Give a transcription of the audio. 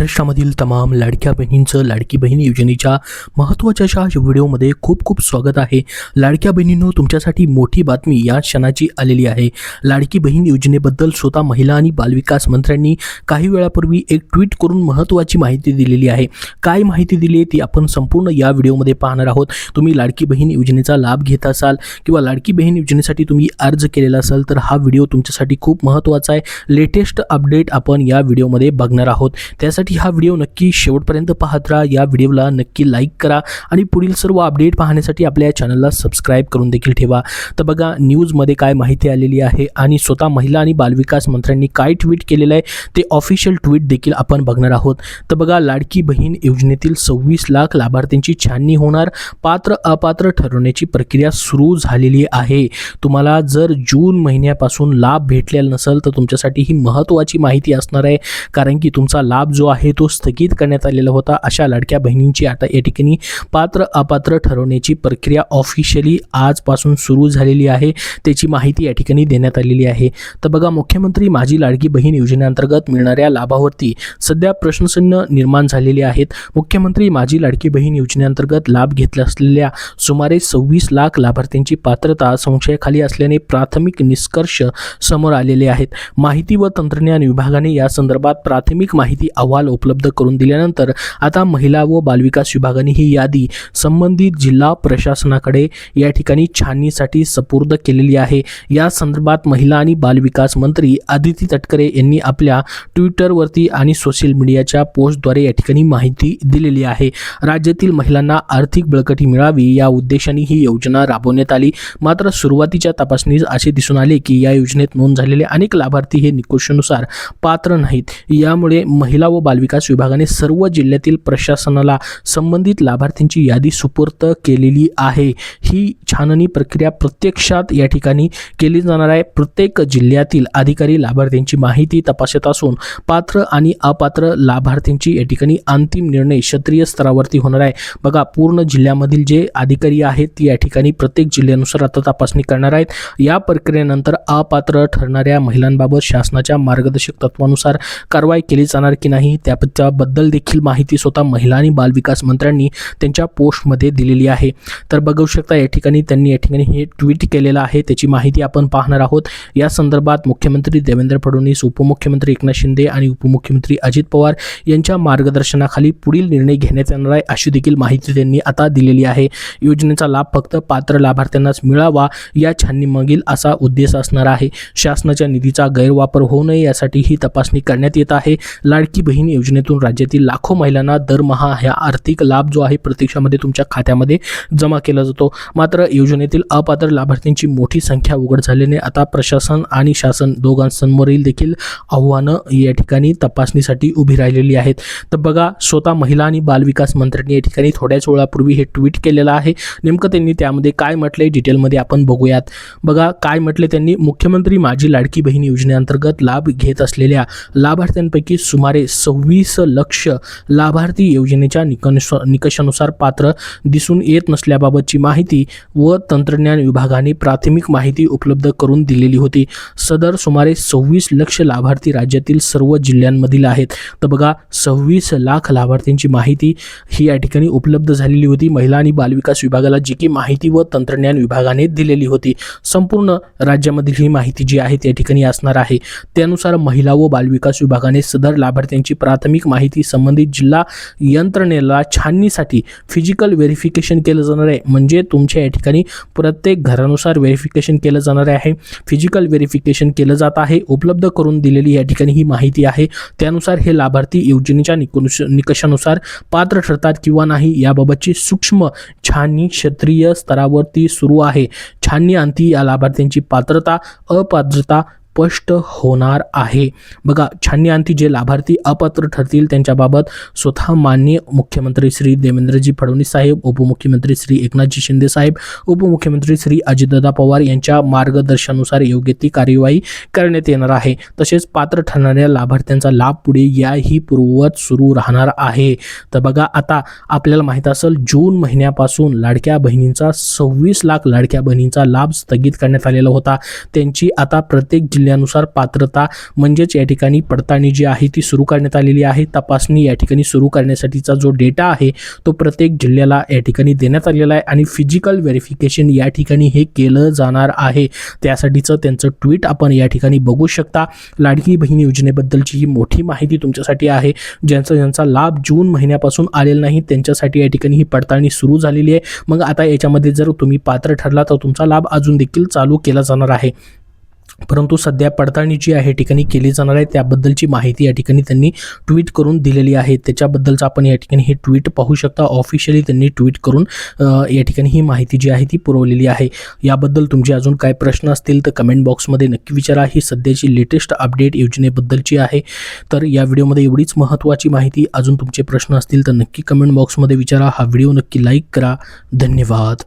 महाराष्ट्रामधील तमाम लाडक्या बहिणींचं लाडकी बहीण योजनेच्या महत्त्वाच्या अशा व्हिडिओमध्ये खूप खूप स्वागत आहे। लाडक्या बहिणींनो, तुमच्यासाठी मोठी बातमी या क्षणाची आलेली आहे। लाडकी बहीण योजनेबद्दल स्वतः महिला आणि बालविकास मंत्र्यांनी काही वेळापूर्वी एक ट्विट करून महत्त्वाची माहिती दिलेली आहे। काय माहिती दिली आहे ती आपण संपूर्ण या व्हिडिओमध्ये पाहणार आहोत। तुम्ही लाडकी बहीण योजनेचा लाभ घेत असाल किंवा लाडकी बहीण योजनेसाठी तुम्ही अर्ज केलेला असाल तर हा व्हिडिओ तुमच्यासाठी खूप महत्त्वाचा आहे। लेटेस्ट अपडेट आपण या व्हिडिओमध्ये बघणार आहोत। त्यासाठी हा व्हिडिओ नक्की शेवटपर्यंत पाहत राहा। या व्हिडिओला नक्की लाईक करा आणि पुढील सर्व अपडेट पाहण्यासाठी आपल्या चॅनलला सबस्क्राइब करून देखील ठेवा। तर बघा, न्यूजमध्ये काय माहिती आलेली आहे आणि स्वतः महिला आणि बालविकास मंत्र्यांनी काय ट्विट केलेलं आहे ते ऑफिशियल ट्विट देखील आपण बघणार आहोत। तर बघा, लाडकी बहीण योजनेतील 26 लाख लाभार्थ्यांची छाननी होणार, पात्र अपात्र ठरवण्याची प्रक्रिया सुरू झालेली आहे। तुम्हाला जर जून महिन्यापासून लाभ भेटलेला नसेल तर तुमच्यासाठी ही महत्त्वाची माहिती असणार आहे, कारण की तुमचा लाभ जो आहे तो स्थगित करण्यात आलेला होता। अशा लाडक्या बहिणींची आता या ठिकाणी पात्र अपात्र ठरवण्याची प्रक्रिया ऑफिशियली आजपासून सुरू झालेली आहे, त्याची माहिती या ठिकाणी देण्यात आलेली आहे। तर बघा, मुख्यमंत्री माझी लाडकी बहीण योजनेअंतर्गत मिळणाऱ्या लाभावरती सध्या प्रश्नचिन्ह निर्माण झालेले आहेत। मुख्यमंत्री माझी लाडकी बहीण योजनेअंतर्गत लाभ घेतला असलेल्या सुमारे 26 लाख लाभार्थ्यांची पात्रता संशयाखाली असल्याने प्राथमिक निष्कर्ष समोर आलेले आहेत। माहिती व तंत्रज्ञान विभागाने या संदर्भात प्राथमिक माहिती अहवाल उपलब्ध करून दिल्यानंतर आता महिला व बालविकास विभागाने ही यादी संबंधित जिल्हा प्रशासनाकडे या ठिकाणी छाननीसाठी सुपूर्द केलेली आहे। या संदर्भात महिला आणि बालविकास मंत्री आदिती तटकरे यांनी आपल्या ट्विटरवरती आणि सोशल मीडियाच्या पोस्टद्वारे या ठिकाणी माहिती दिलेली आहे। राज्यातील महिलांना आर्थिक बळकटी मिळावी या उद्देशाने ही योजना राबवण्यात आली। मात्र सुरुवातीच्या तपासणीत असे दिसून आले की या योजनेत नोंद झालेले अनेक लाभार्थी हे निकषानुसार पात्र नाहीत। यामुळे महिला व बालविकास विभागाने सर्व जिल्ह्यातील प्रशासनाला संबंधित लाभार्थ्यांची यादी सुपूर्द केलेली आहे। ही छाननी प्रक्रिया प्रत्यक्षात या ठिकाणी केली जाणार आहे। प्रत्येक जिल्ह्यातील अधिकारी लाभार्थ्यांची माहिती तपासत असून पात्र आणि अपात्र लाभार्थ्यांची या ठिकाणी अंतिम निर्णय क्षेत्रीय स्तरावरती होणार आहे। बघा, पूर्ण जिल्ह्यामधील जे अधिकारी आहेत ते या ठिकाणी प्रत्येक जिल्ह्यानुसार आता तपासणी करणार आहेत। या प्रक्रियेनंतर अपात्र ठरणाऱ्या महिलांबाबत शासनाच्या मार्गदर्शक तत्वानुसार कारवाई केली जाणार की नाही त्याबद्दल देखील माहिती स्वतः महिला आणि बालविकास मंत्र्यांनी त्यांच्या पोस्टमध्ये दिलेली आहे। तर बघू शकता या ठिकाणी त्यांनी हे ट्विट केलेलं आहे, त्याची माहिती आपण पाहणार आहोत। या संदर्भात मुख्यमंत्री देवेंद्र फडणवीस, उपमुख्यमंत्री एकनाथ शिंदे आणि उपमुख्यमंत्री अजित पवार यांच्या मार्गदर्शनाखाली पुढील निर्णय घेण्यात येणार आहे, अशी देखील माहिती त्यांनी आता दिलेली आहे। योजनेचा लाभ फक्त पात्र लाभार्थ्यांनाच मिळावा या छाननीमागील असा उद्देश असणार आहे। शासनाच्या निधीचा गैरवापर होऊ नये यासाठी ही तपासणी करण्यात येत आहे। लाडकी बहीण योजनेतून राज्यातील लाखो महिलांना दरमहा हा आर्थिक लाभ जो आहे प्रत्यक्षामध्ये तुमच्या खात्यामध्ये जमा केला जातो। मात्र योजनेतील अपात्र लाभार्थ्यांची मोठी संख्या उघड झाल्याने आता प्रशासन आणि शासन दोघांसमोरील देखील आव्हानं या ठिकाणी तपासणीसाठी उभी राहिलेली आहेत। तर बघा, स्वतः महिला आणि बालविकास मंत्र्यांनी या ठिकाणी थोड्याच वेळापूर्वी हे ट्विट केलेलं आहे। नेमकं त्यांनी त्यामध्ये काय म्हटलंय डिटेलमध्ये आपण बघूयात। बघा, काय म्हटले त्यांनी, मुख्यमंत्री माझी लाडकी बहीण योजनेअंतर्गत लाभ घेत असलेल्या लाभार्थ्यांपैकी सुमारे 26 लक्ष लाभार्थी योजनेच्या निकषानुसार पात्र दिसून येत नसल्याबाबतची माहिती व तंत्रज्ञान विभागाने प्राथमिक माहिती उपलब्ध करून दिलेली होती। सदर सुमारे 26 लक्ष लाभार्थी राज्यातील सर्व जिल्ह्यांमधील आहेत। तर बघा, 26 लाख लाभार्थ्यांची माहिती ही या ठिकाणी उपलब्ध झालेली होती महिला आणि बालविकास विभागाला, जी की माहिती व तंत्रज्ञान विभागाने दिलेली होती। संपूर्ण राज्यामधील ही माहिती जी आहे त्या ठिकाणी असणार आहे। त्यानुसार महिला व बालविकास विभागाने सदर लाभार्थ्यांची प्राथमिक माहिती संबंधित जिल्हा यंत्रणेला छाननीसाठी फिजिकल व्हेरिफिकेशन केलं जाणार आहे। म्हणजे तुमच्या या ठिकाणी प्रत्येक घरानुसार व्हेरिफिकेशन केलं जाणार आहे, फिजिकल व्हेरिफिकेशन केलं जात आहे। उपलब्ध करून दिलेली या ठिकाणी ही माहिती आहे। त्यानुसार हे लाभार्थी योजनेच्या निकषानुसार पात्र ठरतात किंवा नाही याबाबतची सूक्ष्म छाननी क्षेत्रीय स्तरावरती सुरू आहे। छाननी अंती या लाभार्थ्यांची पात्रता अपात्रता स्पष्ट होणार आहे। बघा, छाननी अंती जे लाभार्थी अपात्र ठरतील त्यांच्याबाबत स्वतः माननीय मुख्यमंत्री श्री देवेंद्रजी फडणवीस साहेब, उपमुख्यमंत्री श्री एकनाथजी शिंदे साहेब, उपमुख्यमंत्री श्री अजितदादा पवार यांच्या मार्गदर्शनानुसार योग्य ती कार्यवाही करण्यात येणार आहे। तसेच पात्र ठरणाऱ्या लाभार्थ्यांचा लाभ पुढे याही पूर्ववत सुरू राहणार आहे। तर बघा, आता आपल्याला माहित असेल जून महिन्यापासून लाडक्या बहिणींचा 26 लाख लाडक्या बहिणींचा लाभ स्थगित करण्यात आलेला होता। त्यांची आता प्रत्येक जिल्ह्यानुसार पात्रता म्हणजेच या ठिकाणी पडताळणी जी आहे ती सुरू करण्यात आलेली आहे. तपासणी या ठिकाणी सुरू करण्यासाठीचा जो डेटा आहे तो प्रत्येक जिल्ह्याला या ठिकाणी देण्यात आलेला आहे आणि फिजिकल व्हेरिफिकेशन या ठिकाणी हे केलं जाणार आहे. त्यासाठीचं त्यांचं ट्विट आपण या ठिकाणी बघू शकता. लाडकी बहीण योजनेबद्दलची ही मोठी माहिती तुमच्यासाठी आहे. ज्यांचा लाभ जून महिन्यापासून आलेला नाही त्यांच्यासाठी या ठिकाणी ही पडताळणी सुरू झालेली आहे. मग आता याच्यामध्ये जर तुम्ही पात्र ठरला तर तुमचा लाभ अजून देखील चालू केला जाणार आहे. परंतु सध्या पडताळणी जी आहे ठिकाणी केली जाणार आहे त्याबद्दलची माहिती या ठिकाणी त्यांनी ट्विट करून दिलेली आहे. त्याच्याबद्दलचं आपण या ठिकाणी हे ट्विट पाहू शकता. ऑफिशियली त्यांनी ट्विट करून या ठिकाणी ही माहिती जी आहे ती पुरवलेली आहे. याबद्दल तुमचे अजून काय प्रश्न असतील तर कमेंट बॉक्समध्ये नक्की विचारा. ही सध्याची लेटेस्ट अपडेट योजनेबद्दलची आहे. तर या व्हिडिओमध्ये एवढीच महत्त्वाची माहिती. अजून तुमचे प्रश्न असतील तर नक्की कमेंट बॉक्समध्ये विचारा. हा व्हिडिओ नक्की लाईक करा. धन्यवाद.